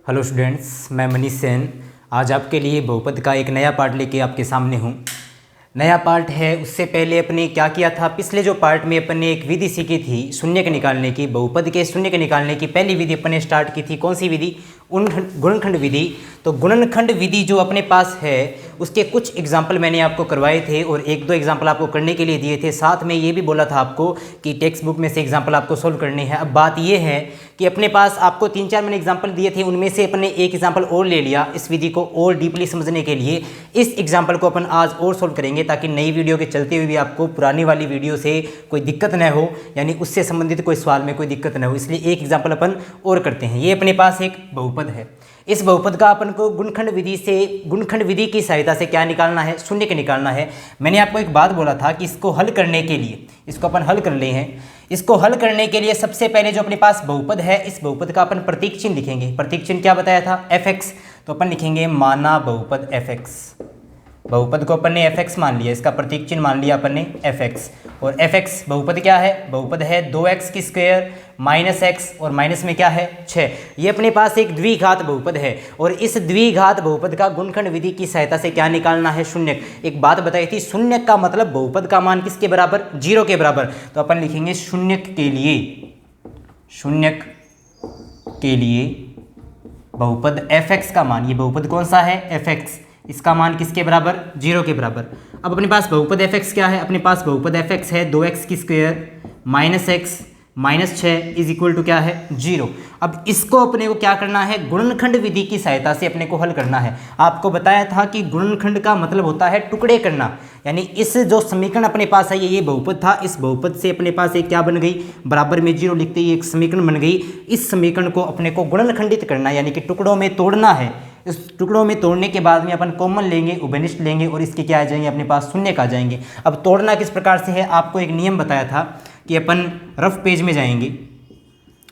Hello students, मैं मनीष सेन आज आपके लिए बहुपद का एक नया पार्ट लेके आपके सामने हूँ। नया पार्ट है, उससे पहले अपने क्या किया था, पिछले जो पार्ट में अपन ने एक विधि सीखी थी शून्य के निकालने की, बहुपद के शून्य के निकालने की पहली विधि अपन ने स्टार्ट की थी। कौन सी विधि? गुणनखंड विधि। तो गुणनखंड विधि जो अपने पास है उसके कुछ एग्जाम्पल मैंने आपको करवाए थे और एक दो एग्जाम्पल आपको करने के लिए दिए थे। साथ में ये भी बोला था आपको कि टेक्स्ट बुक में से एग्जाम्पल आपको सोल्व करने हैं। अब बात ये है कि अपने पास आपको 3-4 मैंने एग्जाम्पल दिए थे, उनमें से अपन ने एक एग्जाम्पल और ले लिया इस विधि को और डीपली समझने के लिए। इस एग्जाम्पल को अपन आज और सोल्व करेंगे ताकि नई वीडियो के चलते हुए भी आपको पुरानी वाली वीडियो से कोई दिक्कत न हो, यानी उससे संबंधित कोई सवाल में कोई दिक्कत न हो। इसलिए एक एग्जाम्पल अपन और करते हैं। ये अपने पास एक बहुपद है। इस बहुपद का अपन को गुणनखंड विधि की सहायता से क्या निकालना है? शून्य के निकालना है। मैंने आपको एक बात बोला था कि इसको हल करने के लिए, इसको अपन हल कर ले हैं। इसको हल करने के लिए सबसे पहले जो अपने पास बहुपद है, इस बहुपद का अपन प्रतीक चिन्ह लिखेंगे। प्रतीक चिन्ह क्या बताया था? fx। तो अपन लिखेंगे माना बहुपद fx। बहुपद को अपन ने fx मान लिया, इसका प्रतीक चिन्ह मान लिया अपन ने fx। और fx बहुपद क्या है? बहुपद है 2x की स्क्वायर माइनस x और माइनस में क्या है 6। ये अपने पास एक द्विघात बहुपद है और इस द्विघात बहुपद का गुणनखंड विधि की सहायता से क्या निकालना है? शून्य। एक बात बताई थी, शून्य का मतलब बहुपद का मान किसके बराबर? 0 के बराबर। तो अपन लिखेंगे शून्य के लिए बहुपद fx का मान, ये बहुपद कौन सा है? fx। इसका मान किसके बराबर? 0 के बराबर। अब अपने पास बहुपद fx क्या है? अपने पास बहुपद fx है 2x की square minus x minus 6 is equal to क्या है? 0। अब इसको अपने को क्या करना है? गुणनखंड विधि की सहायता से अपने को हल करना है। आपको बताया था कि गुणनखंड का मतलब होता है टुकड़े करना, यानी इस जो समीकरण अपने पास है ये बहुपद था, इस बहुपद से अपने पास एक क्या बन गई? बराबर में 0 लिखते ही एक समीकरण बन गई। इस समीकरण को अपने को गुणनखंडित करना यानी कि टुकड़ों में तोड़ना है। इस टुकड़ों में तोड़ने के बाद में अपन कॉमन लेंगे, उभयनिष्ठ लेंगे और इसके क्या आ जाएंगे? अपने पास शून्य का आ जाएंगे। अब तोड़ना किस प्रकार से है? आपको एक नियम बताया था कि अपन रफ पेज में जाएंगे,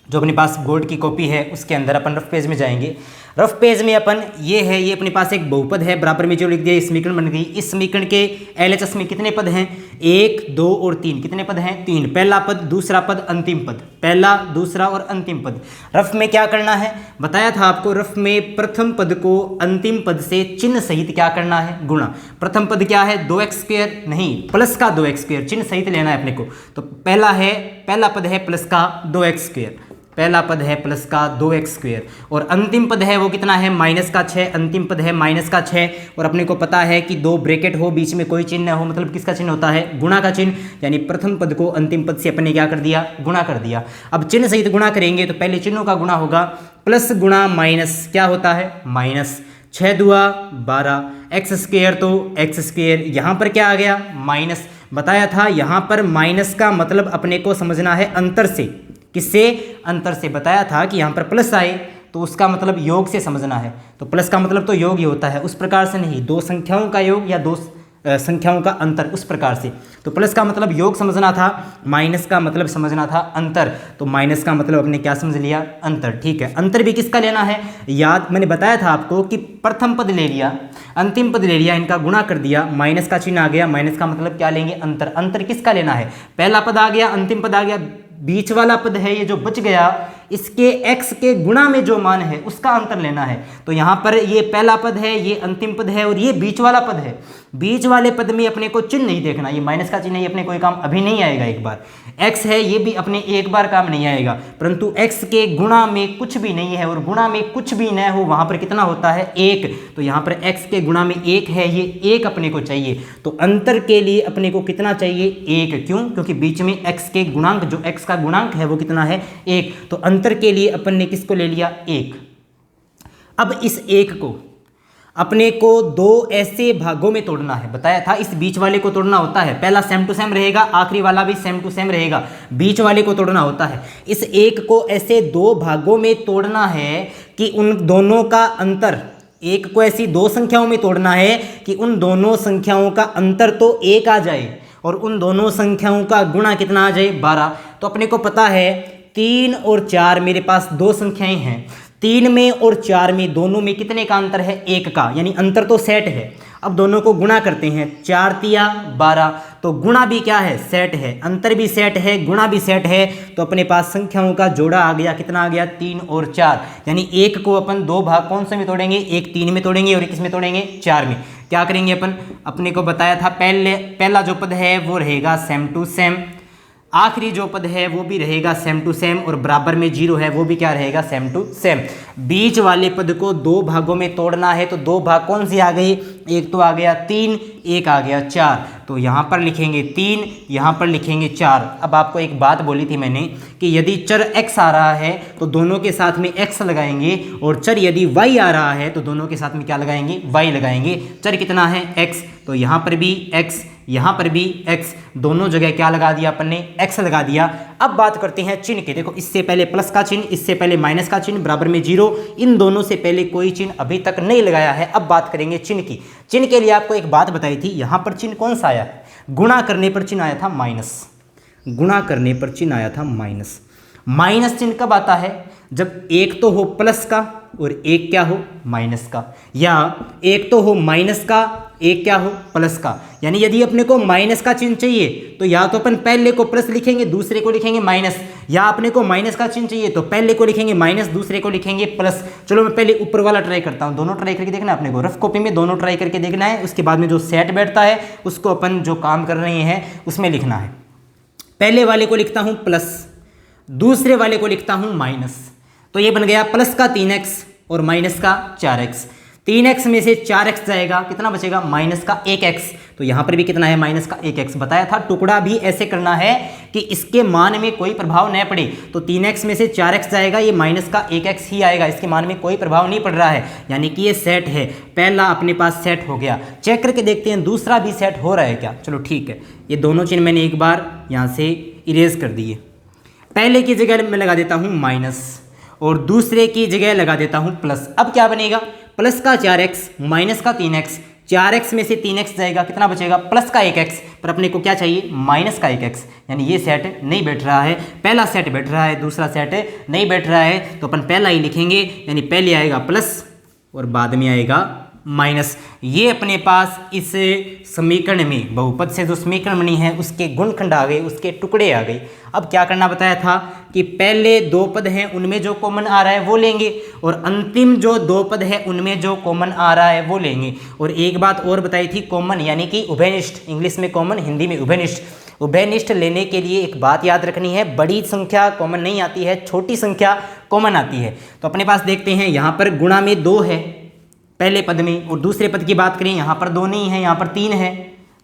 जो अपने पास बोर्ड की कॉपी है उसके अंदर अपन रफ पेज में जाएंगे। रफ पेज में अपन ये है, ये अपने पास एक बहुपद है, बराबर में जो लिख दिया, समीकरण बन गई। इस समीकरण के LHS में कितने पद हैं? 1, 2 और 3। कितने पद हैं? 3। पहला पद, दूसरा पद, अंतिम पद। पहला, दूसरा और अंतिम पद। रफ में क्या करना है? बताया था आपको, रफ में प्रथम पद को अंतिम पद से चिन्ह सहित क्या करना है? गुणा। प्रथम पद क्या है? 2x स्क्वायर, नहीं प्लस का 2x स्क्वायर, चिन्ह सहित लेना है अपने को। तो पहला पद है प्लस का 2x स्क्वायर, पहला पद है प्लस का 2x स्क्वायर और अंतिम पद है वो कितना है? माइनस का 6। अंतिम पद है माइनस का 6 और अपने को पता है कि 2 ब्रैकेट हो, बीच में कोई चिन्ह न हो, मतलब किसका चिन्ह होता है? गुणा का चिन्ह। यानी प्रथम पद को अंतिम पद से अपने क्या कर दिया? गुणा कर दिया। अब चिन्ह सहित गुणा करेंगे तो पहले चिन्हों का गुणा होगा, प्लस गुणा माइनस क्या होता है? माइनस। 6 दूआ 12, एक्स स्क्वायर तो एक्स स्क्वायर, यहाँ पर क्या आ गया? माइनस। बताया था यहाँ पर माइनस का मतलब अपने को समझना है अंतर से। किससे? अंतर से। बताया था कि यहाँ पर प्लस आए तो उसका मतलब योग से समझना है, तो प्लस का मतलब तो योग ही होता है, उस प्रकार से नहीं, दो संख्याओं का योग या दो संख्याओं का अंतर, उस प्रकार से। तो प्लस का मतलब योग समझना था, माइनस का मतलब समझना था अंतर। तो माइनस का मतलब अपने क्या समझ लिया? अंतर। ठीक है, अंतर भी किसका लेना है? याद मैंने बताया था आपको कि प्रथम पद ले लिया, अंतिम पद ले लिया, इनका गुणा कर दिया, माइनस का चिन्ह आ गया, माइनस का मतलब क्या लेंगे? अंतर। अंतर किसका लेना है? पहला पद आ गया, अंतिम पद आ गया, बीच वाला पद है ये जो बच गया, इसके x के गुणा में जो मान है उसका अंतर लेना है। तो यहाँ पर ये पहला पद है, ये अंतिम पद है और ये बीच वाला पद है। बीच वाले पद में अपने को चिन्ह नहीं देखना, ये माइनस का चिन्ह, ये अपने कोई काम अभी नहीं आएगा। एक बार x है, ये भी अपने एक बार काम नहीं आएगा, परंतु x के गुणा में कुछ भी नहीं है और गुणा में कुछ भी न हो, वहाँ पर कितना होता है? 1। तो यहाँ पर x के गुणा में 1 है, ये 1 अपने को चाहिए। तो अंतर के लिए अपने को कितना चाहिए? 1। क्यों? क्योंकि बीच में x के गुणांक, जो x का गुणांक है वो कितना है? 1। तो अंतर के लिए अपन ने किसको ले लिया? 1। अब इस 1 को अपने को 2 ऐसे भागों में तोड़ना है। बताया था इस बीच वाले को तोड़ना होता है, पहला सेम टू सेम रहेगा, आखिरी वाला भी सेम टू सेम रहेगा, बीच वाले को तोड़ना होता है। इस 1 को ऐसे 2 भागों में तोड़ना है कि उन दोनों का अंतर, 1 को ऐसी 2 संख्याओं में तोड़ना है कि उन दोनों संख्याओं का अंतर तो 1 आ जाए और उन दोनों संख्याओं का गुणा कितना आ जाए? 12। तो अपने को पता है 3 और 4 मेरे पास 2 संख्याएं हैं, 3 में और 4 में दोनों में कितने का अंतर है? 1 का, यानी अंतर तो सेट है। अब दोनों को गुणा करते हैं, 4 तिया 12, तो गुणा भी क्या है, सेट है, अंतर भी सेट है, गुणा भी सेट है। तो अपने पास संख्याओं का जोड़ा आ गया, कितना आ गया, 3 और 4। यानी एक को अपन दो भाग कौन से में तोड़ेंगे, एक 3 में तोड़ेंगे और एक किस में तोड़ेंगे, 4 में। क्या करेंगे अपन, अपने को बताया था पहला जो पद है वो रहेगा सेम टू सेम, आखिरी जो पद है वो भी रहेगा सेम टू सेम, और बराबर में 0 है वो भी क्या रहेगा, सेम टू सेम। बीच वाले पद को दो भागों में तोड़ना है, तो दो भाग कौन सी आ गई, एक तो आ गया 3, एक आ गया 4। तो यहाँ पर लिखेंगे 3, यहाँ पर लिखेंगे 4। अब आपको एक बात बोली थी मैंने कि यदि चर x आ रहा है तो दोनों के साथ में x लगाएंगे, और चर यदि y आ रहा है तो दोनों के साथ में क्या लगाएंगे, y लगाएंगे। चर कितना है, x, तो यहाँ पर भी x, यहाँ पर भी x, दोनों जगह क्या लगा दिया अपन ने, x लगा दिया। अब बात करते हैं चिन्ह की। देखो इससे पहले प्लस का चिन्ह, इससे पहले माइनस का चिन्ह, बराबर में 0, इन दोनों से पहले कोई चिन्ह अभी तक नहीं लगाया है। अब बात करेंगे चिन्ह की। चिन्ह के लिए आपको एक बात बताई थी, यहाँ पर चिन्ह कौन सा आया है, गुणा करने पर चिन्ह आया था माइनस, गुणा करने पर चिन्ह आया था माइनस। माइनस चिन्ह कब आता है, जब एक तो हो प्लस का और एक क्या हो, माइनस का, या एक तो हो माइनस का, एक क्या हो, प्लस का। यानी यदि अपने को माइनस का चिन्ह चाहिए तो या तो अपन पहले को प्लस लिखेंगे, दूसरे को लिखेंगे माइनस, या अपने को माइनस का चिन्ह चाहिए तो पहले को लिखेंगे माइनस, दूसरे को लिखेंगे प्लस। चलो मैं पहले ऊपर वाला ट्राई करता हूँ, दोनों ट्राई करके देखना है अपने को, रफ कॉपी में दोनों ट्राई करके देखना है। उसके बाद में जो सेट बैठता है उसको अपन जो काम कर रहे हैं उसमें लिखना है। पहले वाले को लिखता हूँ प्लस, दूसरे वाले को लिखता हूँ माइनस। तो ये बन गया प्लस का 3x और माइनस का 4x। 3x में से 4x जाएगा, कितना बचेगा, माइनस का 1x। तो यहाँ पर भी कितना है, माइनस का 1x। बताया था टुकड़ा भी ऐसे करना है कि इसके मान में कोई प्रभाव न पड़े। तो 3x में से 4x जाएगा, ये माइनस का 1x ही आएगा, इसके मान में कोई प्रभाव नहीं पड़ रहा है, यानी कि ये सेट है। पहला अपने पास सेट हो गया। चेक करके देखते हैं दूसरा भी सेट हो रहा है क्या। चलो ठीक है, ये दोनों चिन्ह मैंने एक बार यहाँ से इरेज कर दिए। पहले की जगह मैं लगा देता हूँ माइनस और दूसरे की जगह लगा देता हूँ प्लस। अब क्या बनेगा, प्लस का 4x माइनस का 3x, 4x में से 3x जाएगा, कितना बचेगा, प्लस का 1x। पर अपने को क्या चाहिए, माइनस का 1x। यानी ये सेट नहीं बैठ रहा है, पहला सेट बैठ रहा है, दूसरा सेट नहीं बैठ रहा है। तो अपन पहला ही लिखेंगे, यानी पहले आएगा प्लस और बाद में आएगा माइनस। ये अपने पास इस समीकरण में बहुपद से जो समीकरण बनी है उसके गुणखंड आ गए, उसके टुकड़े आ गए। अब क्या करना बताया था कि पहले दो पद हैं उनमें जो कॉमन आ रहा है वो लेंगे, और अंतिम जो दो पद है उनमें जो कॉमन आ रहा है वो लेंगे। और एक बात और बताई थी, कॉमन यानी कि उभयनिष्ठ, इंग्लिश में कॉमन, हिंदी में उभयनिष्ठ। उभयनिष्ठ लेने के लिए एक बात याद रखनी है, बड़ी संख्या कॉमन नहीं आती है, छोटी संख्या कॉमन आती है। तो अपने पास देखते हैं यहाँ पर गुणा में 2 है पहले पद में, और दूसरे पद की बात करें यहाँ पर 2 नहीं है, यहाँ पर 3 है।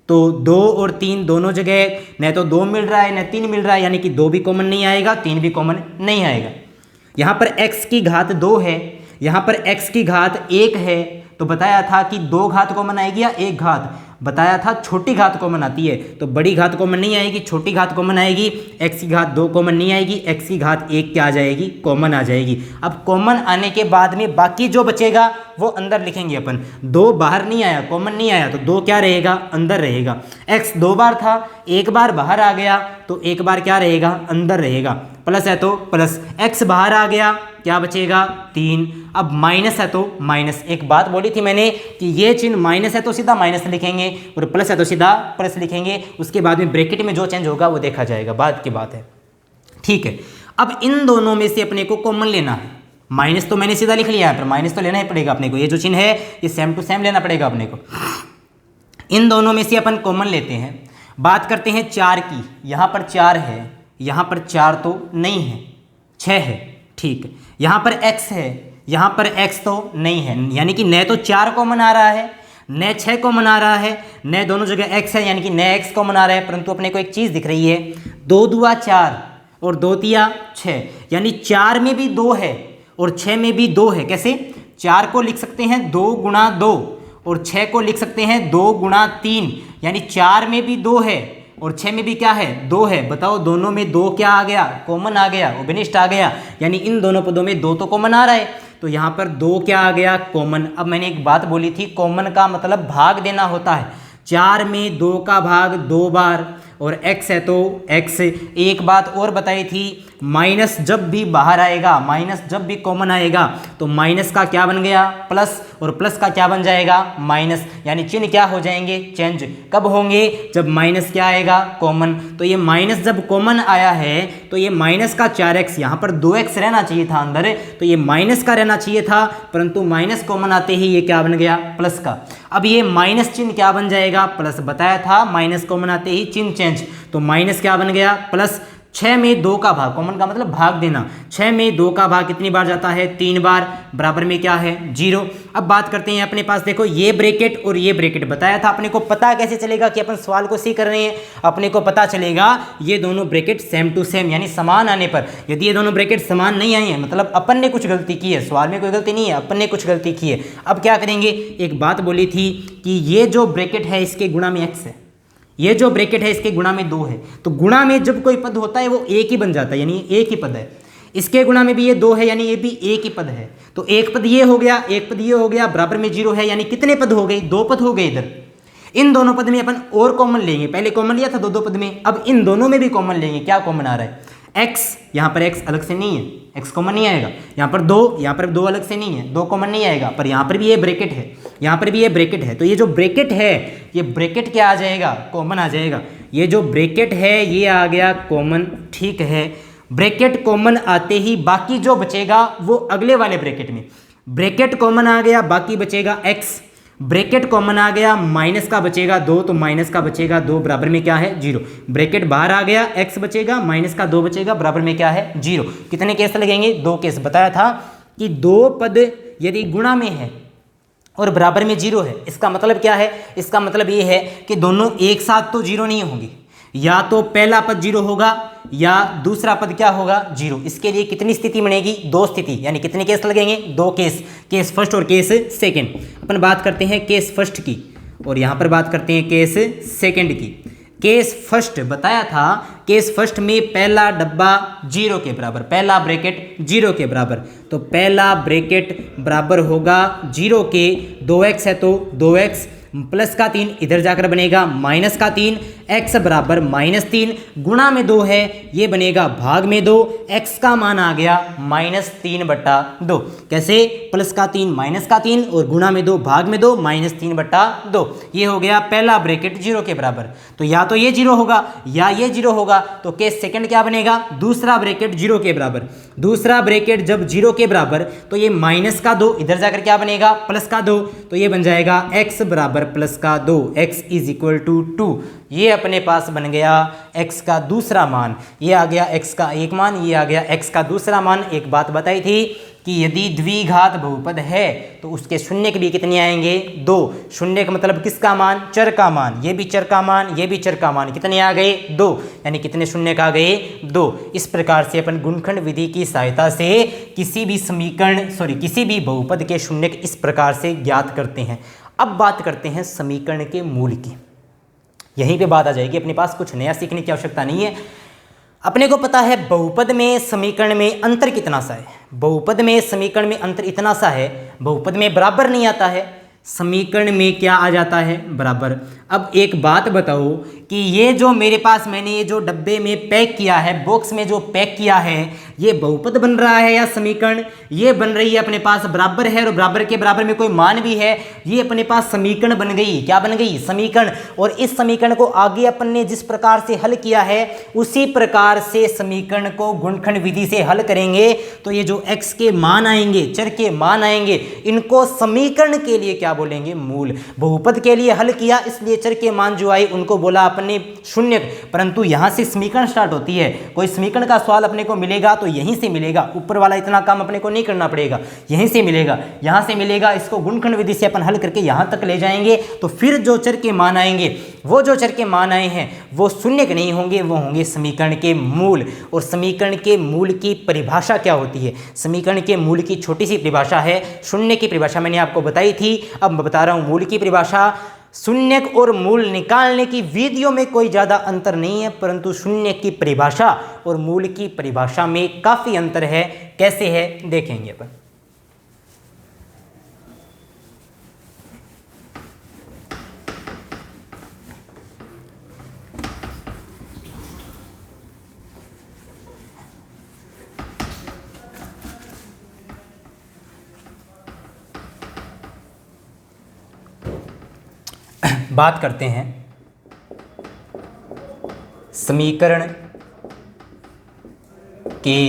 तो 2 और 3 दोनों जगह न तो 2 मिल रहा है न 3 मिल रहा है, यानी कि 2 भी कॉमन नहीं आएगा, 3 भी कॉमन नहीं आएगा। यहाँ पर x की घात 2 है, यहाँ पर x की घात 1 है। तो बताया था कि 2 घात कॉमन आएगी या 1 घात, बताया था छोटी घात कॉमन आती है। तो बड़ी घात कॉमन नहीं आएगी, छोटी घात कॉमन आएगी। x की घात 2 कॉमन नहीं आएगी, x की घात 1 क्या आ जाएगी, कॉमन आ जाएगी। अब कॉमन आने के बाद में बाकी जो बचेगा वो अंदर लिखेंगे अपन। 2 बाहर नहीं आया, कॉमन नहीं आया, तो 2 क्या रहेगा, अंदर रहेगा। x 2 बार था, 1 बार बाहर आ गया, तो 1 बार क्या रहेगा, अंदर रहेगा। प्लस है तो प्लस, x बाहर आ गया, क्या बचेगा, 3। अब माइनस है तो माइनस। एक बात बोली थी मैंने कि ये चिन्ह माइनस है तो सीधा माइनस लिखेंगे, और प्लस है तो सीधा प्लस लिखेंगे। उसके बाद में ब्रैकेट में जो चेंज होगा वो देखा जाएगा, बाद की बात है, ठीक है। अब इन दोनों में से अपने को कॉमन लेना है। माइनस तो मैंने सीधा लिख लिया है, पर माइनस तो लेना ही पड़ेगा अपने को। ये जो चिन्ह है ये सेम टू सेम लेना पड़ेगा अपने को। इन दोनों में से अपन कॉमन लेते हैं। बात करते हैं 4 की। यहाँ पर 4 है, यहाँ पर 4 तो नहीं है, 6 है, ठीक है। यहाँ पर x है, यहाँ पर x तो नहीं है, यानी कि न तो 4 कॉमन आ रहा है न 6 कॉमन आ रहा है, न दोनों जगह x है, यानी कि न x कॉमन आ रहा है। परंतु अपने को एक चीज़ दिख रही है, 2 दूआ 4 और 2 तिया 6, यानी 4 में भी 2 है और 6 में भी 2 है। कैसे, 4 को लिख सकते हैं 2 गुणा 2 और 6 को लिख सकते हैं 2 गुणा 3, यानी 4 में भी 2 है और 6 में भी क्या है, 2 है। बताओ दोनों में 2 क्या आ गया, कॉमन आ गया, उभयनिष्ठ आ गया, यानी इन दोनों पदों में 2 तो कॉमन आ रहा है। तो यहाँ पर 2 क्या आ गया, कॉमन। अब मैंने एक बात बोली थी, कॉमन का मतलब भाग देना होता है। 4 में 2 का भाग 2 बार और x है तो x। एक बात और बताई थी माइनस जब भी बाहर आएगा, माइनस जब भी कॉमन आएगा तो माइनस का क्या बन गया प्लस, और प्लस का क्या बन जाएगा माइनस, यानी चिन्ह क्या हो जाएंगे चेंज। कब होंगे, जब माइनस क्या आएगा कॉमन। तो ये माइनस जब कॉमन आया है तो ये माइनस का 4x, यहाँ पर 2x रहना चाहिए था अंदर, तो ये माइनस का रहना चाहिए था, परंतु माइनस कॉमन आते ही ये क्या बन गया प्लस का। अब ये माइनस चिन्ह क्या बन जाएगा प्लस, बताया था माइनस कॉमन आते ही चिन्ह चेंज, तो माइनस क्या बन गया प्लस। 6 में 2 का भाग, कॉमन का मतलब भाग देना, 6 में 2 का भाग कितनी बार जाता है 3 बार, बराबर में क्या है 0। अब बात करते हैं अपने पास, देखो ये ब्रैकेट और ये ब्रैकेट, बताया था अपने को पता कैसे चलेगा कि अपन सवाल को सी कर रहे हैं, अपने को पता चलेगा ये दोनों ब्रैकेट सेम टू सेम यानी समान आने पर। यदि ये दोनों ब्रैकेट समान नहीं आई है मतलब अपन ने कुछ गलती की है, सवाल में कोई गलती नहीं है, अपन ने कुछ गलती की है। अब क्या करेंगे, एक बात बोली थी कि ये जो ब्रैकेट है इसके गुणा में x है, ये जो ब्रैकेट है इसके गुणा में 2 है, तो गुणा में जब कोई पद होता है वो एक ही बन जाता है, यानी एक ही पद है। इसके गुणा में भी ये 2 है यानी ये भी एक ही पद है, तो एक पद ये हो गया, एक पद ये हो गया, बराबर में 0 है, यानी कितने पद हो गए 2 पद हो गए इधर। इन दोनों पद में अपन और कॉमन लेंगे, पहले कॉमन लिया था दो पद में, अब इन दोनों में भी कॉमन लेंगे। क्या कॉमन आ रहा है x, यहाँ पर x अलग से नहीं है, x कॉमन नहीं आएगा, यहाँ पर 2, यहाँ पर 2 अलग से नहीं है, 2 कॉमन नहीं आएगा, पर यहाँ पर भी ये ब्रैकेट है, यहाँ पर भी ये ब्रैकेट है, तो ये जो ब्रैकेट है ये ब्रैकेट क्या आ जाएगा कॉमन आ जाएगा। ये जो ब्रैकेट है ये आ गया कॉमन, ठीक है। ब्रैकेट कॉमन आते ही बाकी जो बचेगा वो अगले वाले ब्रैकेट में, ब्रैकेट कॉमन आ गया बाकी बचेगा x, ब्रैकेट कॉमन आ गया माइनस का बचेगा 2, तो माइनस का बचेगा 2, बराबर में क्या है 0। ब्रैकेट बाहर आ गया, x बचेगा माइनस का 2 बचेगा, बराबर में क्या है 0। कितने केस लगेंगे 2 केस। बताया था कि 2 पद यदि गुणा में है और बराबर में 0 है, इसका मतलब क्या है, इसका मतलब ये है कि दोनों एक साथ तो 0 नहीं होंगे, या तो पहला पद 0 होगा या दूसरा पद क्या होगा 0। इसके लिए कितनी स्थिति बनेगी 2 स्थिति, यानी कितने केस लगेंगे 2 केस, केस फर्स्ट और केस सेकंड। अपन बात करते हैं केस फर्स्ट की और यहाँ पर बात करते हैं केस सेकंड की। केस फर्स्ट बताया था, केस फर्स्ट में पहला डब्बा 0 के बराबर, पहला ब्रैकेट 0 के बराबर, तो पहला ब्रैकेट बराबर होगा 0 के, 2x है तो 2x प्लस का 3 इधर जाकर बनेगा माइनस का 3, x बराबर -3, गुणा में 2 है ये बनेगा भाग में 2, x का मान आ गया -3/2। कैसे, प्लस का 3 माइनस का 3 और गुणा में 2 भाग में 2 -3/2। ये हो गया पहला ब्रैकेट 0 के बराबर, तो या तो ये 0 होगा या ये 0 होगा, तो केस सेकंड क्या बनेगा दूसरा ब्रैकेट 0 के बराबर। दूसरा ब्रैकेट जब 0 के बराबर तो ये माइनस का 2 इधर जाकर क्या बनेगा प्लस का 2, तो ये बन जाएगा x बराबर प्लस का 2, x इज इक्वल टू 2। ये अपने पास बन गया x का दूसरा मान, ये आ गया x का एक मान, ये आ गया x का दूसरा मान। एक बात बताई थी कि यदि द्विघात बहुपद है तो उसके शून्य के भी कितने आएंगे 2। शून्य का मतलब किसका मान, चर का मान, ये भी चर का मान, ये भी चर का मान, कितने आ गए 2, यानी कितने शून्य का गए 2। इस प्रकार से अपन गुणनखंड विधि की सहायता से किसी भी समीकरण किसी भी बहुपद के शून्य इस प्रकार से ज्ञात करते हैं। अब बात करते हैं समीकरण के मूल की, यहीं पे बात आ जाएगी, अपने पास कुछ नया सीखने की आवश्यकता नहीं है। अपने को पता है बहुपद में समीकरण में अंतर कितना सा है, बहुपद में समीकरण में अंतर इतना सा है, बहुपद में बराबर नहीं आता है, समीकरण में क्या आ जाता है बराबर। अब एक बात बताओ कि ये जो मेरे पास मैंने ये जो डब्बे में पैक किया है, बॉक्स में जो पैक किया है, ये बहुपद बन रहा है या समीकरण, ये बन रही है अपने पास बराबर है और बराबर के बराबर में कोई मान भी है, ये अपने पास समीकरण बन गई। क्या बन गई समीकरण। और इस समीकरण को आगे अपन ने जिस प्रकार से हल किया है उसी प्रकार से समीकरण को गुणनखंड विधि से हल करेंगे तो ये जो x के मान आएंगे, चर के मान आएंगे, इनको समीकरण के लिए क्या बोलेंगे मूल। बहुपद के लिए हल किया इसलिए चर के मान जो आए उनको बोला अपने शून्य, परंतु यहां से समीकरण स्टार्ट होती है। कोई समीकरण का सवाल अपने को मिलेगा तो यहीं से मिलेगा, ऊपर वाला इतना काम अपने को नहीं करना पड़ेगा, यहीं से मिलेगा, यहां से मिलेगा। इसको गुणनखंड विधि से अपन हल करके यहां तक ले जाएंगे तो फिर जो चर के मान आएंगे, वो जो चर के मान आए हैं वो शून्य के नहीं होंगे, वो होंगे समीकरण के मूल। और समीकरण के मूल की परिभाषा क्या होती है, समीकरण के मूल की छोटी सी परिभाषा है, शून्य की परिभाषा मैंने आपको बताई थी, अब मैं बता रहा हूं मूल की परिभाषा। शून्य और मूल निकालने की विधियों में कोई ज़्यादा अंतर नहीं है, परंतु शून्य की परिभाषा और मूल की परिभाषा में काफ़ी अंतर है। कैसे है देखेंगे अपन। बात करते हैं समीकरण के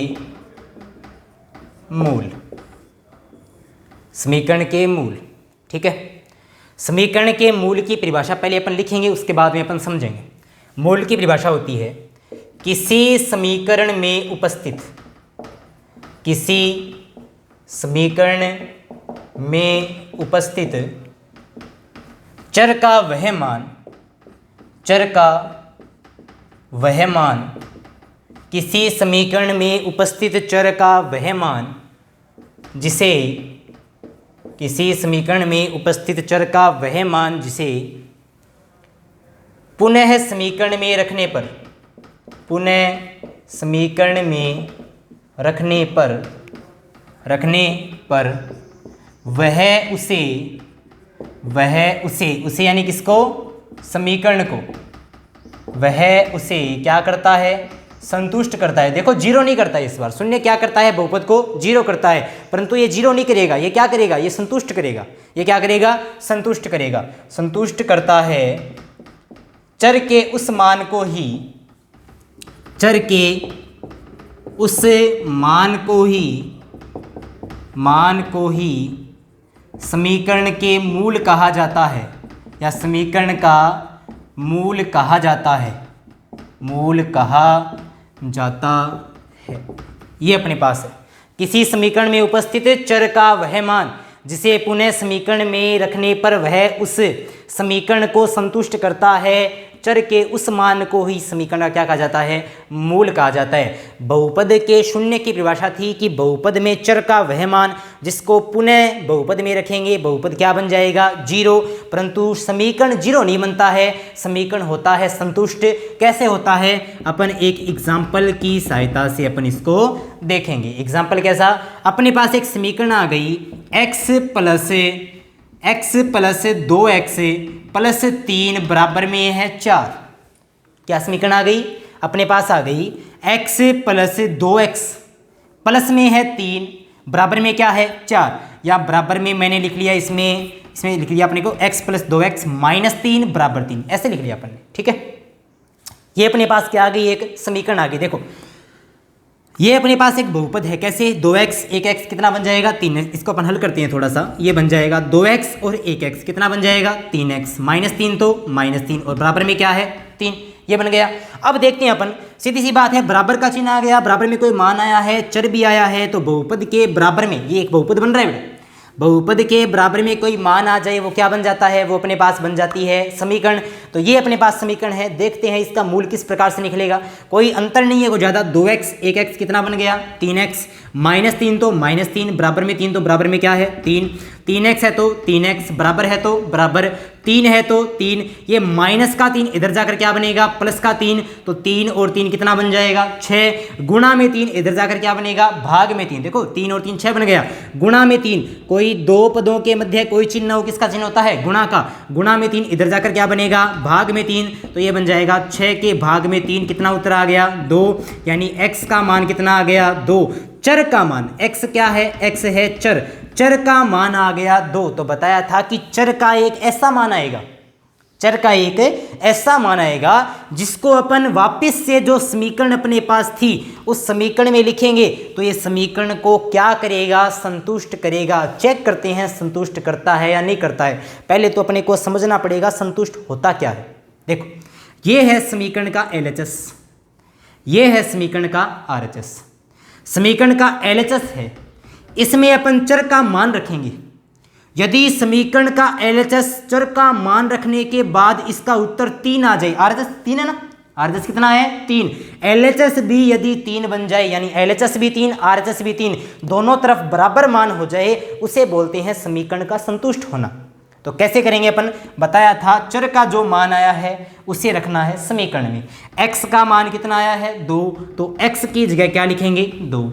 मूल। समीकरण के मूल, ठीक है। समीकरण के मूल की परिभाषा पहले अपन लिखेंगे, उसके बाद में अपन समझेंगे। मूल की परिभाषा होती है किसी समीकरण में उपस्थित, किसी समीकरण में उपस्थित चर का वह मान, चर का वह मान, किसी समीकरण में उपस्थित चर का वह मान जिसे, किसी समीकरण में उपस्थित चर का वह मान जिसे पुनः समीकरण में रखने पर, पुनः समीकरण में रखने पर वह उसे यानी किसको, समीकरण को, वह उसे क्या करता है, संतुष्ट करता है। देखो जीरो नहीं करता है इस बार, शून्य क्या करता है, बहुपद को जीरो करता है, परंतु ये जीरो नहीं करेगा, ये क्या करेगा, ये संतुष्ट करेगा। ये क्या करेगा, संतुष्ट करेगा। संतुष्ट करता है चर के उस मान को ही, चर के उस मान को ही समीकरण के मूल कहा जाता है, या समीकरण का मूल कहा जाता है, मूल कहा जाता है। ये अपने पास है किसी समीकरण में उपस्थित चर का वह मान जिसे पुनः समीकरण में रखने पर वह उस समीकरण को संतुष्ट करता है, चर के उस मान को ही समीकरण का क्या कहा जाता है, मूल कहा जाता है। बहुपद के शून्य की परिभाषा थी कि बहुपद में चर का वह मान जिसको पुनः बहुपद में रखेंगे, बहुपद क्या बन जाएगा, जीरो। परंतु समीकरण जीरो नहीं बनता है, समीकरण होता है संतुष्ट। कैसे होता है, अपन एक एग्जाम्पल की सहायता से अपन इसको देखेंगे। एग्जाम्पल कैसा, अपने पास एक समीकरण आ गई x प्लस 2x प्लस 3 बराबर में है 4। क्या समीकरण आ गई, अपने पास आ गई x प्लस 2x प्लस में है 3 बराबर में क्या है 4, या बराबर में मैंने लिख लिया इसमें लिख लिया अपने को x प्लस 2x माइनस 3 बराबर 3, ऐसे लिख लिया अपन ने, ठीक है। ये अपने पास क्या आ गई, एक समीकरण आ गई। देखो ये अपने पास एक बहुपद है, कैसे, 2x 1x कितना बन जाएगा, 3x। इसको अपन हल करते हैं थोड़ा सा, ये बन जाएगा 2x और 1x कितना बन जाएगा, 3x, माइनस 3 तो माइनस 3 और बराबर में क्या है 3, ये बन गया। अब देखते हैं अपन, सीधी सी बात है, बराबर का चिन्ह आ गया, बराबर में कोई मान आया है, चर भी आया है, तो बहुपद के बराबर में, ये एक बहुपद बन रहा है बेटा, बहुपद के बराबर में कोई मान आ जाए वो क्या बन जाता है, वो अपने पास बन जाती है समीकरण। तो ये अपने पास समीकरण है। देखते हैं इसका मूल किस प्रकार से निकलेगा। कोई अंतर नहीं है, कोई ज़्यादा, 2x 1x कितना बन गया 3x, माइनस 3 तो माइनस 3 बराबर में 3 तो बराबर में क्या है 3, 3x है तो 3x बराबर है तो बराबर 3 है तो 3, ये माइनस का 3 इधर जाकर क्या बनेगा प्लस का 3, तो 3 और 3 कितना बन जाएगा 6, गुणा में 3 इधर जाकर क्या बनेगा भाग में 3। देखो 3 और 3 6 बन गया, गुणा में 3, कोई दो पदों के मध्य कोई चिन्ह हो, किसका चिन्ह होता है गुणा का, गुणा में 3 इधर जाकर क्या बनेगा भाग में 3, तो ये बन जाएगा 6 के भाग में 3 कितना उत्तर आ गया 2, यानी x का मान कितना आ गया 2। चर का मान x क्या है, x है चर, चर का मान आ गया 2। तो बताया था कि चर का एक ऐसा मान आएगा, चर का एक ऐसा मान आएगा जिसको अपन वापस से जो समीकरण अपने पास थी उस समीकरण में लिखेंगे तो ये समीकरण को क्या करेगा संतुष्ट करेगा। चेक करते हैं संतुष्ट करता है या नहीं करता है। पहले तो अपने को समझना पड़ेगा संतुष्ट होता क्या है। देखो ये है समीकरण का LHS, ये है समीकरण का RHS। समीकरण का LHS है, इसमें अपन चर का मान रखेंगे। यदि समीकरण का LHS चर का मान रखने के बाद इसका उत्तर 3 आ जाए, RHS 3 है ना, RHS कितना है 3, LHS भी यदि 3 बन जाए, यानी LHS भी 3 RHS भी 3, दोनों तरफ बराबर मान हो जाए, उसे बोलते हैं समीकरण का संतुष्ट होना। तो कैसे करेंगे अपन, बताया था चर का जो मान आया है उसे रखना है समीकरण में। x का मान कितना आया है 2, तो x की जगह क्या लिखेंगे 2,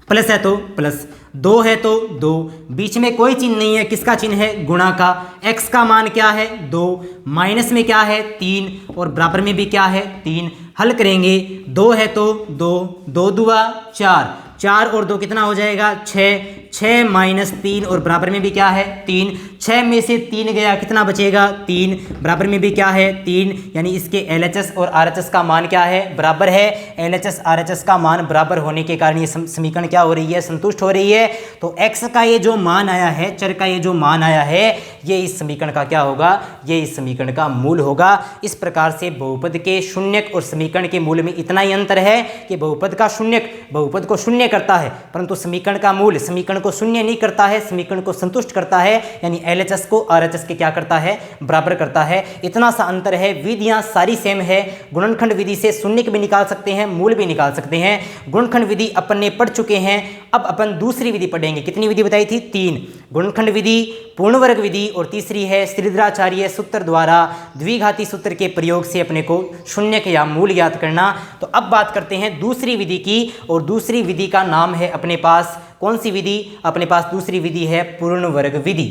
प्लस है तो प्लस, 2 है तो 2, बीच में कोई चिन्ह नहीं है, किसका चिन्ह है गुणा का। x का मान क्या है 2, माइनस में क्या है 3 और बराबर में भी क्या है 3। हल करेंगे, 2 है तो 2, 2 दुआ 4, 4 और 2 कितना हो जाएगा 6, 6 माइनस 3 और बराबर में भी क्या है 3, 6 में से 3 गया कितना बचेगा 3, बराबर में भी क्या है 3, यानी इसके LHS और RHS का मान क्या है बराबर है। LHS RHS का मान बराबर होने के कारण ये समीकरण क्या हो रही है संतुष्ट हो रही है। तो x का ये जो मान आया है, चर का ये जो मान आया है, ये इस समीकरण का क्या होगा, ये इस समीकरण का मूल होगा। इस प्रकार से बहुपद के शून्यक और समीकरण के मूल में इतना ही अंतर है कि बहुपद का शून्यक बहुपद को शून्य करता है, परंतु समीकरण का मूल समीकरण को शून्य नहीं करता है, समीकरण को संतुष्ट करता है, यानी LHS को RHS के क्या करता है बराबर करता है। इतना सा अंतर है। विधियां सारी सेम है। गुणनखंड विधि से शून्यक भी निकाल सकते हैं, मूल भी निकाल सकते हैं। गुणनखंड विधि अपन ने पढ़ चुके हैं। अब अपन दूसरी विधि पढ़ेंगे। कितनी विधि बताई थी 3, गुणनखंड विधि, पूर्ण वर्ग विधि और तीसरी है श्रीधराचार्य सूत्र द्वारा द्विघाती सूत्र के प्रयोग से अपने को शून्यक या मूल याद करना। तो अब बात करते हैं दूसरी विधि की, और दूसरी विधि का नाम है अपने पास कौन सी विधि, अपने पास दूसरी विधि है पूर्ण वर्ग विधि।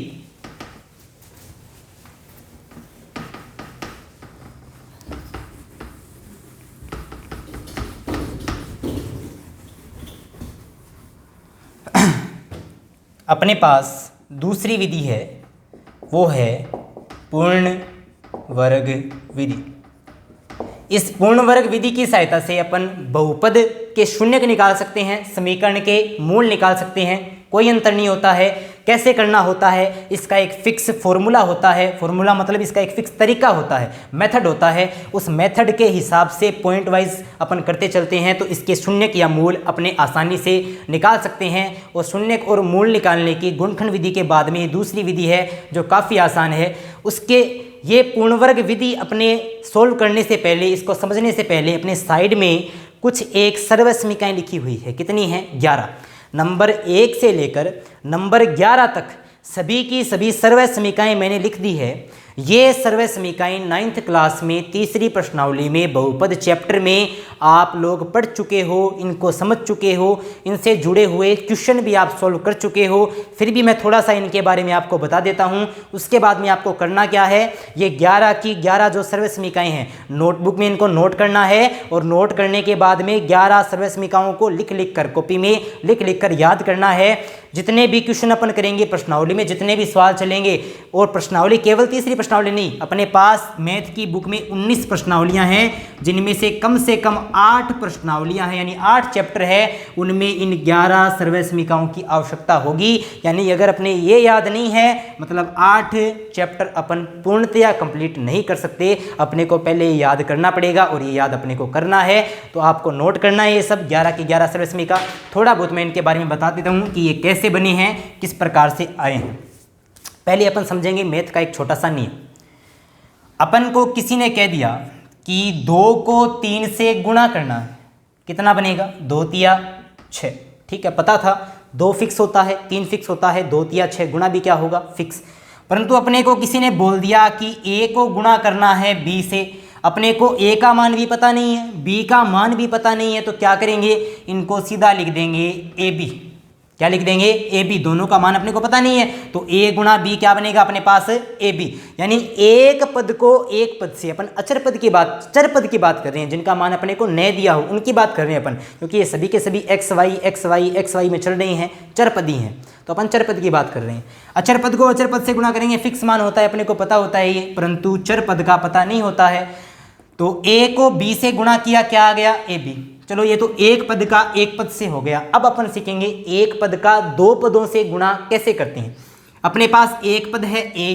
अपने पास दूसरी विधि है वो है पूर्ण वर्ग विधि। इस पूर्ण वर्ग विधि की सहायता से अपन बहुपद के शून्यक निकाल सकते हैं, समीकरण के मूल निकाल सकते हैं, कोई अंतर नहीं होता है। कैसे करना होता है, इसका एक फिक्स फॉर्मूला होता है। फॉर्मूला मतलब इसका एक फिक्स तरीका होता है, मेथड होता है। उस मेथड के हिसाब से पॉइंट वाइज अपन करते चलते हैं तो इसके शून्यक या मूल अपने आसानी से निकाल सकते हैं। और शून्यक और मूल निकालने की गुणनखंड विधि के बाद में दूसरी विधि है जो काफ़ी आसान है। उसके ये पूर्ण वर्ग विधि अपने सोल्व करने से पहले, इसको समझने से पहले अपने साइड में कुछ एक सर्वसमीकाएँ लिखी हुई है। कितनी हैं 11। नंबर 1 से लेकर नंबर 11 तक सभी की सभी सर्वसमीकाएँ मैंने लिख दी है। ये सर्वसमीकाएँ 9th क्लास में तीसरी प्रश्नावली में बहुपद चैप्टर में आप लोग पढ़ चुके हो, इनको समझ चुके हो, इनसे जुड़े हुए क्वेश्चन भी आप सॉल्व कर चुके हो। फिर भी मैं थोड़ा सा इनके बारे में आपको बता देता हूँ। उसके बाद में आपको करना क्या है, ये 11 की 11 जो सर्वसमीकाएँ हैं नोटबुक में इनको नोट करना है, और नोट करने के बाद में 11 सर्वसमीकाओं को लिख लिख कर कॉपी में लिख लिख कर याद करना है। जितने भी क्वेश्चन अपन करेंगे प्रश्नावली में, जितने भी सवाल चलेंगे, और प्रश्नावली केवल तीसरी प्रश्नावली नहीं, अपने पास मैथ की बुक में 19 प्रश्नावलियां हैं, जिनमें से कम 8 प्रश्नावलियां हैं, यानी 8 चैप्टर है, उनमें इन 11 सर्वसमीकाओं की आवश्यकता होगी। यानी अगर अपने ये याद नहीं है, मतलब 8 चैप्टर अपन पूर्णतया कंप्लीट नहीं कर सकते, अपने को पहले याद करना पड़ेगा, और ये याद अपने को करना है। तो आपको नोट करना है ये सब 11 की 11 सर्वसमीका। थोड़ा बहुत मैं इनके बारे में बता देता हूँ कि ये कैसे बने हैं, किस प्रकार से आए हैं। पहले अपन समझेंगे मैथ का एक छोटा सा नियम। अपन को किसी ने कह दिया कि 2 को 3 से गुणा करना है, कितना बनेगा 2 तिया 6। ठीक है, पता था 2 फिक्स होता है, 3 फिक्स होता है, 2 तिया 6 गुणा भी क्या होगा फिक्स। परंतु अपने को किसी ने बोल दिया कि a को गुणा करना है b से। अपने को a का मान भी पता नहीं है, b का मान भी पता नहीं है, तो क्या करेंगे, इनको सीधा लिख देंगे ab। क्या लिख देंगे ab, दोनों का मान अपने को पता नहीं है, तो a गुणा b क्या बनेगा अपने पास ab। यानी एक पद को एक पद से, अपन अचर पद की बात, चर पद की बात कर रहे हैं, जिनका मान अपने को न दिया हो उनकी बात कर रहे हैं अपन, क्योंकि ये सभी के सभी xy में चल रही हैं, चर पद ही हैं, तो अपन चर पद की बात कर रहे हैं। अचर पद को अचर पद से गुणा करेंगे, फिक्स मान होता है, अपने को पता होता है ये, परंतु चर पद का पता नहीं होता है। तो a को b से गुणा किया, क्या आ गया ab। चलो ये तो एक पद का एक पद से हो गया। अब अपन सीखेंगे एक पद का 2 पदों से गुणा कैसे करते हैं। अपने पास एक पद है a,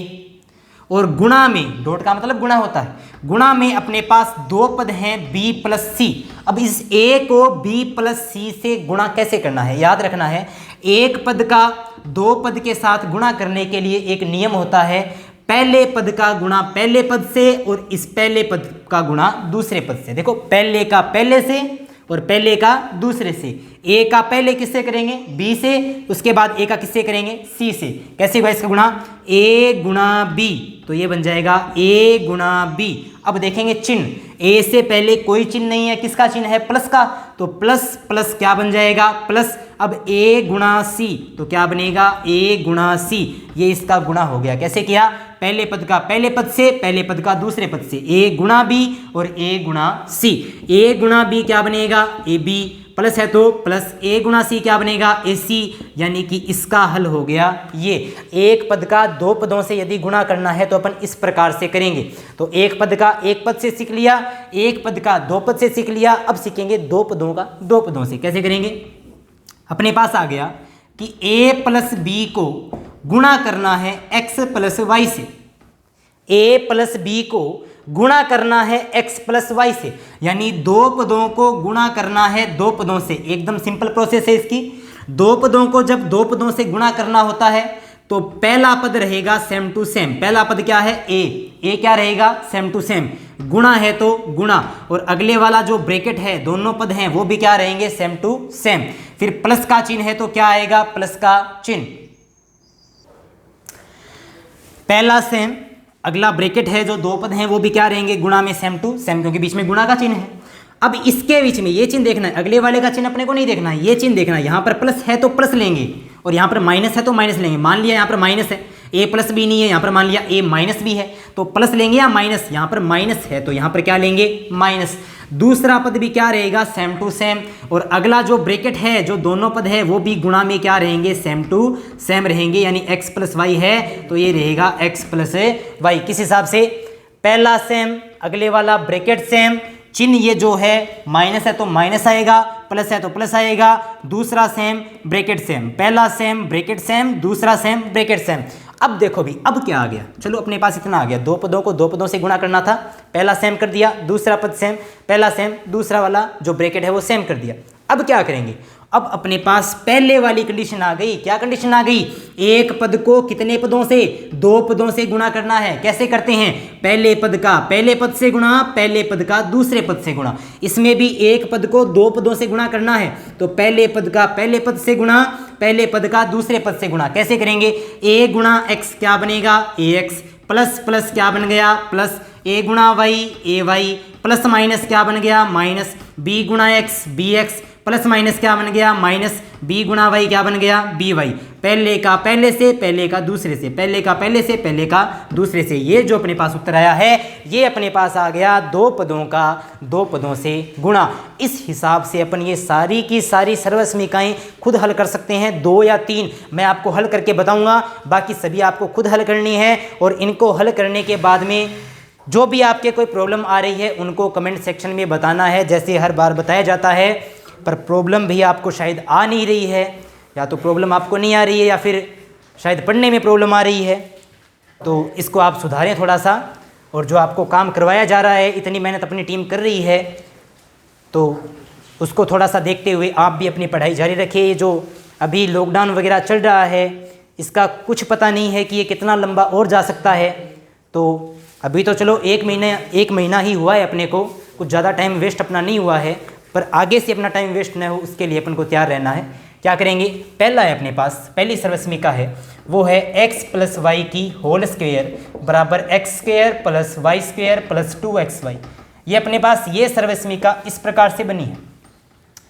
और गुणा में, डॉट का मतलब गुणा होता है, गुणा में अपने पास 2 पद हैं b प्लस c। अब इस a को b प्लस c से गुणा कैसे करना है, याद रखना है, एक पद का 2 पद के साथ गुणा करने के लिए एक नियम होता है, पहले पद का गुणा पहले पद से, और इस पहले पद का गुणा दूसरे पद से। देखो, पहले का पहले से और पहले का दूसरे से। a का पहले किससे करेंगे b से, उसके बाद a का किससे करेंगे c से। कैसे होगा इसका गुणा, a गुणा b, तो ये बन जाएगा a गुणा b। अब देखेंगे चिन्ह, a से पहले कोई चिन्ह नहीं है, किसका चिन्ह है प्लस का, तो प्लस प्लस क्या बन जाएगा प्लस। अब a गुणा c, तो क्या बनेगा a गुणा c, ये इसका गुणा हो गया। कैसे किया, पहले पद का पहले पद से, पहले पद का दूसरे पद से, a गुणा b और a गुणा c। a गुणा b क्या बनेगा ab प्लस है तो प्लस ए गुणा सी क्या बनेगा ए सी, यानी कि इसका हल हो गया ये। एक पद का दो पदों से यदि गुणा करना है तो अपन इस प्रकार से करेंगे। तो एक पद का एक पद से सीख लिया, एक पद का दो पद से सीख लिया, अब सीखेंगे दो पदों का दो पदों से। कैसे करेंगे? अपने पास आ गया कि a प्लस बी को गुणा करना है x प्लस वाई से, a प्लस बी को गुणा करना है x प्लस वाई से, यानी दो पदों को गुणा करना है दो पदों से। एकदम सिंपल प्रोसेस है इसकी। दो पदों को जब दो पदों से गुणा करना होता है तो पहला पद रहेगा सेम टू सेम। पहला पद क्या है? ए क्या रहेगा? Same to same. गुणा है तो गुणा, और अगले वाला जो ब्रैकेट है दोनों पद हैं वो भी क्या रहेंगे? Same to same. फिर प्लस का चिन्ह है तो क्या आएगा? प्लस का चिन्ह। पहला सेम, अगला ब्रैकेट है जो दो पद हैं वो भी क्या रहेंगे? गुणा में सेम टू सेम, क्योंकि बीच में गुणा का चिन्ह है। अब इसके बीच में ये चिन्ह देखना है, अगले वाले का चिन्ह अपने को नहीं देखना है, ये चिन्ह देखना है। यहाँ पर प्लस है तो प्लस लेंगे और यहाँ पर माइनस है तो माइनस लेंगे। मान लिया यहाँ पर माइनस है, ए प्लस बी नहीं है, यहाँ पर मान लिया ए माइनस बी है, तो प्लस लेंगे या माइनस? यहाँ पर माइनस है तो यहाँ पर क्या लेंगे? माइनस। दूसरा पद भी क्या रहेगा? Same to same. और अगला जो ब्रैकेट है जो दोनों पद है वो भी गुणा में क्या रहेंगे? सेम टू सेम रहेंगे, यानी x प्लस वाई है तो ये रहेगा x प्लस वाई। किस हिसाब से? पहला सेम, अगले वाला ब्रैकेट सेम, चिन्ह ये जो है माइनस है तो माइनस आएगा, प्लस है तो प्लस आएगा। दूसरा सेम, ब्रैकेट सेम, पहला सेम, ब्रैकेट सेम, दूसरा सेम, ब्रैकेट सेम। अब देखो भी, अब क्या आ गया? चलो अपने पास इतना आ गया, दो पदों को दो पदों से गुणा करना था, पहला सेम कर दिया, दूसरा पद सेम, पहला सेम, दूसरा वाला जो ब्रैकेट है वो सेम कर दिया। अब क्या करेंगे? अब अपने पास पहले वाली कंडीशन आ गई। क्या कंडीशन आ गई? एक पद को कितने पदों से? दो पदों से गुणा करना है। कैसे करते हैं? पहले पद का पहले पद से गुणा, पहले पद का दूसरे पद से गुणा। इसमें भी एक पद को दो पदों से गुणा करना है तो पहले पद का पहले पद से गुणा, पहले पद का दूसरे पद से गुणा। कैसे करेंगे? ए गुणा एक्स क्या बनेगा? ए एक्स, प्लस प्लस क्या बन गया? प्लस, ए गुणा y a y, plus minus क्या बन गया? माइनस, बी गुणा x b x, plus minus क्या बन गया? माइनस, बी गुणा वाई क्या बन गया? B y. पहले का पहले से, पहले का दूसरे से, पहले का पहले से, पहले का दूसरे से। ये जो अपने पास उत्तर आया है ये अपने पास आ गया दो पदों का दो पदों से गुणा। इस हिसाब से अपन ये सारी की सारी सर्वसमीकाएं खुद हल कर सकते हैं। दो या तीन मैं आपको हल करके बताऊंगा, बाकी सभी आपको खुद हल करनी है। और इनको हल करने के बाद में जो भी आपके कोई प्रॉब्लम आ रही है उनको कमेंट सेक्शन में बताना है, जैसे हर बार बताया जाता है। पर प्रॉब्लम भी आपको शायद आ नहीं रही है, या तो प्रॉब्लम आपको नहीं आ रही है या फिर शायद पढ़ने में प्रॉब्लम आ रही है, तो इसको आप सुधारें थोड़ा सा। और जो आपको काम करवाया जा रहा है, इतनी मेहनत अपनी टीम कर रही है, तो उसको थोड़ा सा देखते हुए आप भी अपनी पढ़ाई जारी रखिए। ये जो अभी लॉकडाउन वगैरह चल रहा है इसका कुछ पता नहीं है कि ये कितना लंबा और जा सकता है। तो अभी तो चलो एक महीना ही हुआ है अपने को, कुछ ज़्यादा टाइम वेस्ट अपना नहीं हुआ है, पर आगे से अपना टाइम वेस्ट न हो उसके लिए अपन को तैयार रहना है। क्या करेंगे? पहला है अपने पास, पहली सर्वसमीका है वो है x प्लस वाई की होल स्क्वेयर बराबर x square plus y square plus 2xy। ये अपने पास ये सर्वसमीका इस प्रकार से बनी है।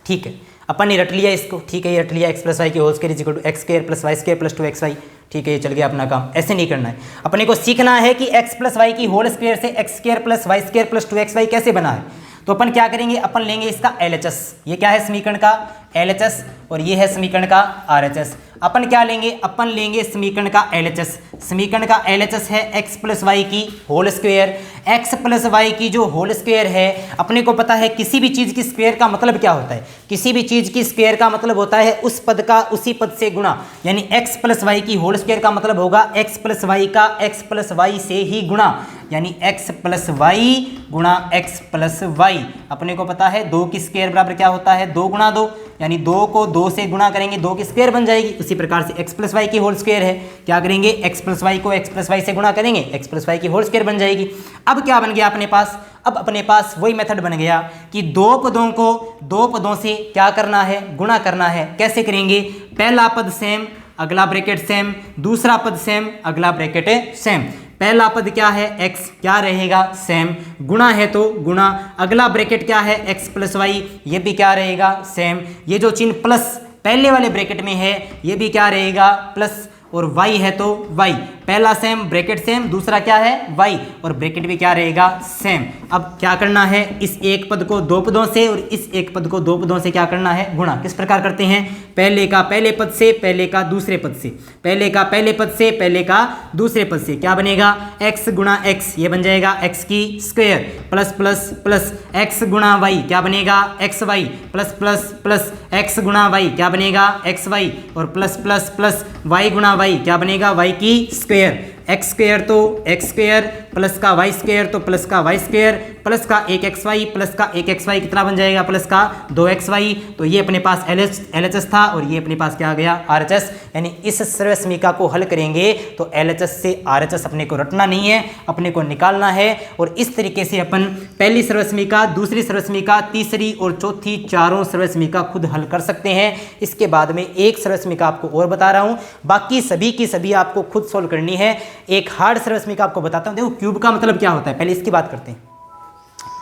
ठीक है, अपन ने रट लिया इसको। ठीक है, ये रट लिया x प्लस वाई की whole square is equal to x square plus y square plus 2xy। ठीक है, ये चल गया अपना काम। ऐसे नहीं करना है, अपने को सीखना है कि x प्लस वाई की होल स्क्वेयर से x square plus y square plus 2xy कैसे बना है। तो अपन क्या करेंगे? अपन लेंगे इसका LHS। ये क्या है? समीकरण का LHS, और ये है समीकरण का RHS। अपन क्या लेंगे? अपन लेंगे समीकरण का LHS। समीकरण का LHS है x प्लस वाई की whole square. x plus y की जो होल स्क्वेयर है, अपने को पता है किसी भी चीज़ की स्क्वेयर का मतलब क्या होता है? किसी भी चीज़ की स्क्वेयर का मतलब होता है उस पद का उसी पद से गुणा। यानी x प्लस वाई की होल स्क्वेयर का मतलब होगा x प्लस वाई का x प्लस वाई से ही गुणा, यानी x प्लस वाई गुणा x प्लस वाई। अपने को पता है 2 की स्क्वायर बराबर क्या होता है? 2 गुणा 2, यानी 2 को 2 से गुणा करेंगे 2 की स्क्वायर बन जाएगी। उसी प्रकार से x प्लस वाई की होल स्क्वायर है, क्या करेंगे? x प्लस वाई को x प्लस वाई से गुणा करेंगे, x प्लस वाई की होल स्क्वायर बन जाएगी। अब क्या बन गया अपने पास? अब अपने पास वही मेथड बन गया कि दो पदों को दो पदों से क्या करना है? गुणा करना है। कैसे करेंगे? पहला पद सेम, अगला ब्रैकेट सेम, दूसरा पद सेम, अगला ब्रैकेट सेम। पहला पद क्या है? x, क्या रहेगा? सेम, गुणा है तो गुणा, अगला ब्रैकेट क्या है? x प्लस वाई, ये भी क्या रहेगा? सेम। ये जो चिन्ह प्लस पहले वाले ब्रैकेट में है ये भी क्या रहेगा? प्लस, और y है तो y। पहला सेम ब्रैकेट सेम, दूसरा क्या है y, और ब्रैकेट भी क्या रहेगा सेम। अब क्या करना है, इस एक पद को दो पदों से और इस एक पद को दो पदों से क्या करना है, गुणा। किस प्रकार करते हैं, पहले का पहले पद से, पहले का दूसरे पद से, पहले का पहले पद से, पहले का दूसरे पद से। क्या बनेगा, x गुणा x, ये बन जाएगा x की square, plus plus plus x गुणा y, क्या बनेगा xy, plus plus plus x गुणा y, क्या बनेगा xy, और प्लस प्लस प्लस y गुणा y, क्या बनेगा y की स्क्वायर। एक्स स्क्वायर तो एक्स स्क्वायर, प्लस का वाई स्क्वायर तो प्लस का वाई स्क्वायर, प्लस का एक एक्स वाई, प्लस का एक एक्स वाई कितना बन जाएगा, प्लस का दो एक्स वाई। तो ये अपने पास एल एच एस था और ये अपने पास क्या आ गया, आर एच एस। यानी इस सर्व समीकरण को हल करेंगे तो एल एच एस से आर एच एस अपने को रटना नहीं है, अपने को निकालना है। और इस तरीके से अपन पहली सर्व समीकरण, दूसरी सर्व समीकरण, तीसरी और चौथी चारों सर्व समीकरण खुद हल कर सकते हैं। इसके बाद में एक सर्व समीकरण आपको और बता रहा हूँ, बाकी सभी की सभी आपको खुद सोल्व करनी है। एक हार्ड सर्व समीकरण आपको बताता हूं। देखो क्यूब का मतलब क्या होता है, पहले इसकी बात करते हैं।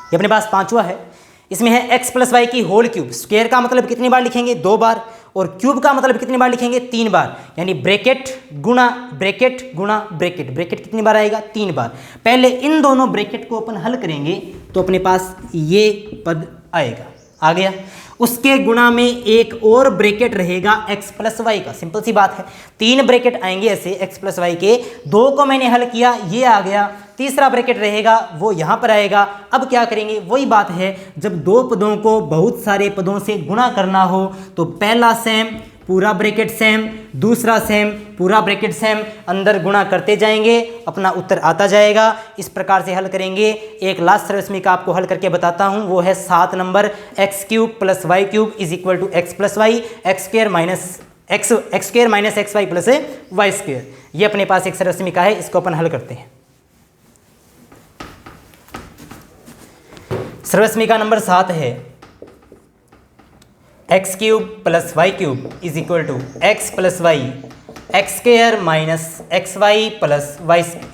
ये अपने पास पांचवा है, इसमें है x प्लस वाई की होल क्यूब। स्क्वायर का मतलब कितनी बार लिखेंगे, 2 बार, और क्यूब का मतलब कितनी बार लिखेंगे, 3 बार। यानी ब्रैकेट गुणा ब्रैकेट गुणा ब्रैकेट, ब्रैकेट कितनी बार आएगा, 3 बार। पहले इन दोनों ब्रैकेट को अपन हल करेंगे तो अपने पास ये पद आएगा, आ गया। उसके गुणा में एक और ब्रैकेट रहेगा x प्लस वाई का। सिंपल सी बात है, 3 ब्रैकेट आएंगे ऐसे x प्लस वाई के, 2 को मैंने हल किया, ये आ गया। तीसरा ब्रैकेट रहेगा वो यहाँ पर आएगा। अब क्या करेंगे, वही बात है, जब दो पदों को बहुत सारे पदों से गुणा करना हो तो पहला सेम पूरा ब्रैकेट सेम, दूसरा सेम पूरा ब्रैकेट सेम, अंदर गुणा करते जाएंगे, अपना उत्तर आता जाएगा। इस प्रकार से हल करेंगे। एक लास्ट सर्व समीकरण आपको हल करके बताता हूं, वो है 7 number, x cube plus y cube is equal to x plus y, x square minus x y plus y square. ये अपने पास एक सर्व समीकरण है, इसको अपन हल करते हैं। सर्व समीकरण नंबर 7 है x cube plus y cube is equal to x plus y, x square minus x y plus y square.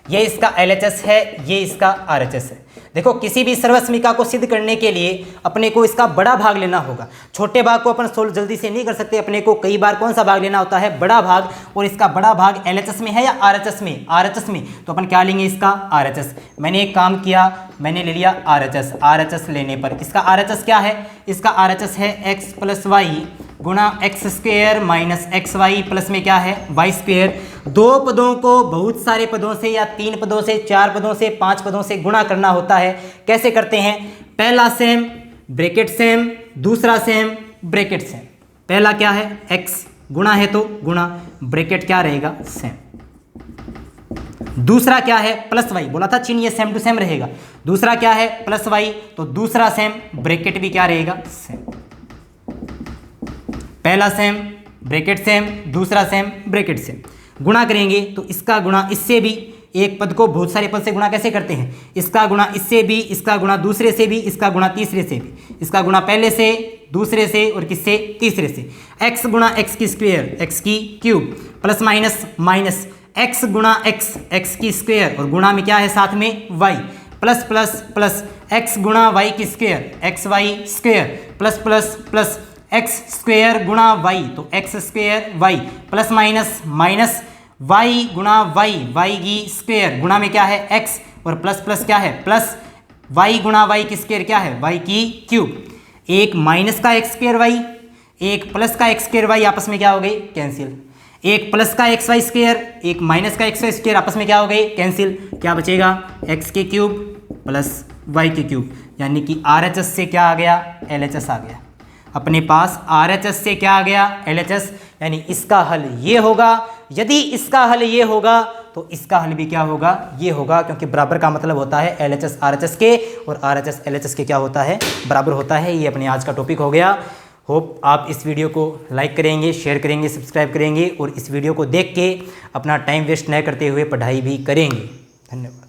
ये इसका LHS है, ये इसका RHS है। देखो किसी भी सर्व समीकरण को सिद्ध करने के लिए अपने को इसका बड़ा भाग लेना होगा। छोटे भाग को अपन सोल्व जल्दी से नहीं कर सकते, अपने को कई बार कौन सा भाग लेना होता है, बड़ा भाग। और इसका बड़ा भाग LHS में है या RHS में, RHS में, तो अपन क्या लेंगे, इसका RHS। मैंने एक काम किया, मैंने ले लिया RHS। RHS लेने पर इसका RHS क्या है, इसका RHS है एक्स प्लस वाई गुणा x square minus x y plus में क्या है, वाई स्क्वायर। दो पदों को बहुत सारे पदों से या 3 पदों से, 4 पदों से, 5 पदों से गुणा करना होता है। कैसे करते हैं, पहला सेम ब्रैकेट सेम, दूसरा सेम ब्रैकेट सेम। पहला क्या है, x गुणा है तो गुणा, ब्रैकेट क्या रहेगा, सेम। दूसरा क्या है, प्लस वाई, बोला था चिन्ह ये सेम टू सेम रहेगा। दूसरा क्या है, प्लस वाई, तो दूसरा सेम ब्रैकेट भी क्या रहेगा, सेम। पहला सेम ब्रैकेट सेम, दूसरा सेम ब्रैकेट सेम। गुणा करेंगे तो इसका गुणा इससे भी, एक पद को बहुत सारे पद से गुणा कैसे करते हैं, इसका गुणा इससे भी, इसका गुणा दूसरे से भी, इसका गुणा तीसरे से भी, इसका गुणा पहले से, दूसरे से और किससे, तीसरे से। x गुणा एक्स की स्क्वायर, एक्स की cube, plus minus minus x गुणा एक्स, एक्स की स्क्वायर, और गुणा में क्या है साथ में y, plus plus plus x गुणा वाई की square, x y square, plus plus plus x square गुणा वाई, तो x square y, plus minus minus y गुणा वाई, वाई की स्क्वायर, गुणा में क्या है एक्स, और प्लस प्लस क्या है, प्लस वाई गुणा वाई की स्क्वायर क्या है, वाई की क्यूब। एक माइनस का एक्स स्क्वायर वाई, एक प्लस का एक्स स्क्वायर वाई, आपस में क्या हो गई, कैंसिल। एक प्लस का एक्स वाई स्क्वायर, एक माइनस का एक्स वाई स्क्वायर, आपस में क्या हो गई, कैंसिल। क्या बचेगा, एक्स के क्यूब प्लस वाई के क्यूब, यानी कि RHS से क्या आ गया, LHS आ गया। अपने पास RHS से क्या आ गया, LHS, यानी इसका हल ये होगा। यदि इसका हल ये होगा तो इसका हल भी क्या होगा, ये होगा, क्योंकि बराबर का मतलब होता है LHS RHS के, और RHS LHS के क्या होता है, बराबर होता है। ये अपने आज का टॉपिक हो गया। होप आप इस वीडियो को लाइक करेंगे, शेयर करेंगे, सब्सक्राइब करेंगे, और इस वीडियो को देख के अपना टाइम वेस्ट न करते हुए पढ़ाई भी करेंगे। धन्यवाद।